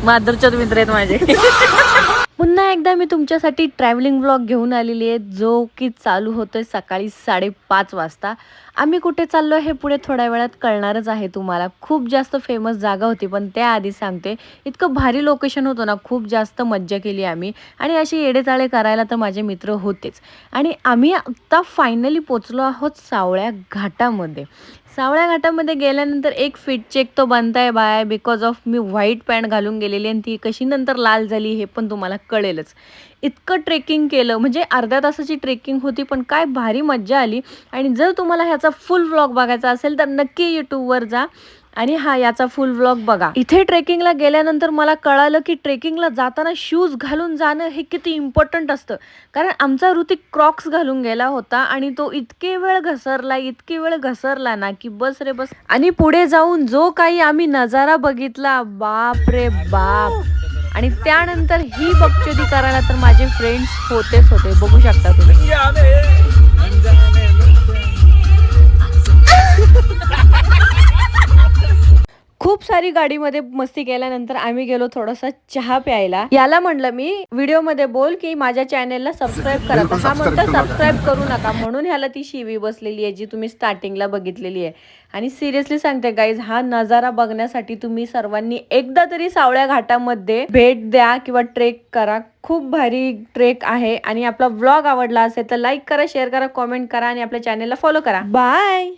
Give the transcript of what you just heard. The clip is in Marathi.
माधुरचंद मित्र आहेत माझे. पुन्हा एकदा मी तुमच्यासाठी ट्रॅव्हलिंग व्लॉग घेऊन आलेली आहे, जो की चालू होतोय सकाळी 5:30 वाजता. आम्ही कुठे चाललो हे पुढे थोड्या वेळात कळणारच आहे तुम्हाला. खूप जास्त फेमस जागा होती, पण त्याआधी सांगते, इतकं भारी लोकेशन होतं ना, खूप जास्त मज्जा केली आम्ही. आणि अशी येडेचाळे करायला तर माझे मित्र होतेच. आणि आम्ही आत्ता फायनली पोचलो आहोत सावळ्या घाटामध्ये. सावळ्या घाटामध्ये गेल्यानंतर एक फिट चेक तो बनताय बाय, बिकॉज ऑफ मी व्हाईट पॅन्ट घालून गेलेली आणि ती कशी नंतर लाल झाली हे पण तुम्हाला कळेलच. इतकं ट्रेकिंग केलं, म्हणजे अर्ध्या तासाची ट्रेकिंग होती, पण काय भारी मज्जा आली. आणि जर तुम्हाला ह्याचा फुल व्लॉग बघायचा असेल तर नक्की यूट्यूबवर जा आणि याचा फुल व्लॉग बघा. इथे ट्रेकिंगला गेल्यानंतर मला कळालं की ट्रेकिंगला जाताना शूज घालून जाणं हे किती इम्पॉर्टंट असतं. कारण आमचा ऋतिक क्रॉक्स घालून गेला होता आणि तो इतके वेळ घसरला ना की बस रे बस. आणि पुढे जाऊन जो काही आम्ही नजारा बघितला, बाप रे बाप. आणि त्यानंतर ही बकचोदी करायला तर माझे फ्रेंड्स होतेच होते, बघू शकता तुम्ही. खूप सारी गाडीमध्ये मस्ती केल्यानंतर आम्ही गेलो थोडासा चहा प्यायला. याला म्हणलं मी व्हिडिओ मध्ये बोल की माझ्या चॅनेलला सबस्क्राईब करा, हा म्हणतो सबस्क्राईब करू नका, म्हणून ह्याला ती शिवी बसलेली आहे जी तुम्ही स्टार्टिंगला बघितलेली आहे. आणि सिरियसली सांगते गाईज, हा नजारा बघण्यासाठी तुम्ही सर्वांनी एकदा तरी सावळ्या घाटामध्ये भेट द्या किंवा ट्रेक करा. खूप भारी ट्रेक आहे. आणि आपला व्लॉग आवडला असेल तर लाईक करा, शेअर करा, कॉमेंट करा आणि आपल्या चॅनेलला फॉलो करा. बाय.